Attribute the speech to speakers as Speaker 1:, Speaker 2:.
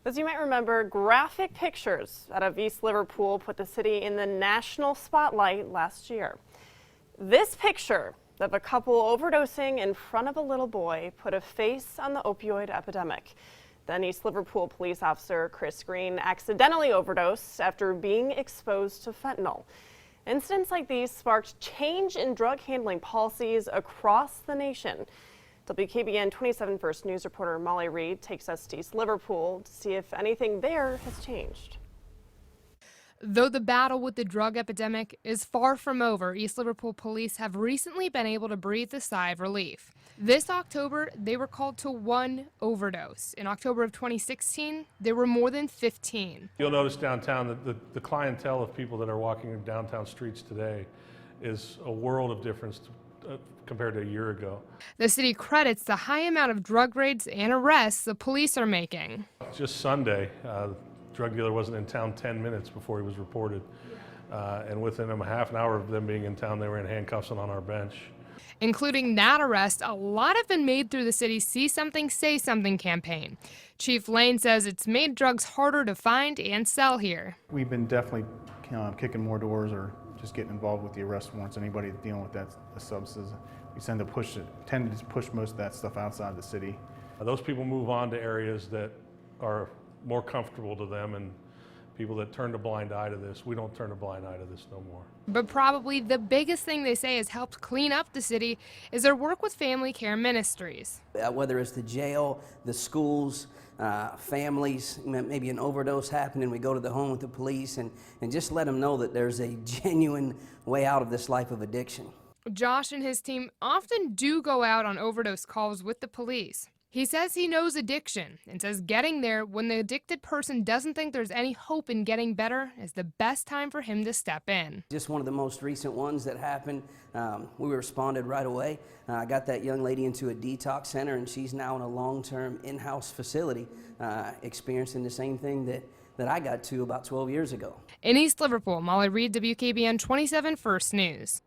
Speaker 1: As you might remember, graphic pictures out of East Liverpool put the city in the national spotlight last year. This picture of a couple overdosing in front of a little boy put a face on the opioid epidemic. Then East Liverpool police officer Chris Green accidentally overdosed after being exposed to fentanyl. Incidents like these sparked change in drug handling policies across the nation. WKBN 27 First News reporter Molly Reed takes us to East Liverpool to see if anything there has changed.
Speaker 2: Though the battle with the drug epidemic is far from over, East Liverpool police have recently been able to breathe a sigh of relief. This October, they were called to one overdose. In October of 2016, there were more than 15.
Speaker 3: You'll notice downtown that the clientele of people that are walking downtown streets today is a world of difference compared to a year ago.
Speaker 2: The city credits the high amount of drug raids and arrests the police are making.
Speaker 3: Just Sunday, drug dealer wasn't in town 10 minutes before he was reported. And within a half an hour of them being in town, they were in handcuffs and on our bench.
Speaker 2: Including that arrest, a lot have been made through the city's See Something, Say Something campaign. Chief Lane says it's made drugs harder to find and sell here.
Speaker 4: We've been definitely kicking more doors or just getting involved with the arrest warrants. Anybody dealing with that substance, we tend to push most of that stuff outside the city.
Speaker 3: Those people move on to areas that are more comfortable to them, and people that turn a blind eye to this, we don't turn a blind eye to this no more.
Speaker 2: But probably the biggest thing they say has helped clean up the city is their work with family care ministries.
Speaker 5: Whether it's the jail, the schools, families, maybe an overdose happened and we go to the home with the police and just let them know that there's a genuine way out of this life of addiction.
Speaker 2: Josh and his team often do go out on overdose calls with the police. He says he knows addiction and says getting there when the addicted person doesn't think there's any hope in getting better is the best time for him to step in.
Speaker 5: Just one of the most recent ones that happened, we responded right away. I got that young lady into a detox center and she's now in a long-term in-house facility experiencing the same thing that I got to about 12 years ago.
Speaker 2: In East Liverpool, Molly Reed, WKBN 27 First News.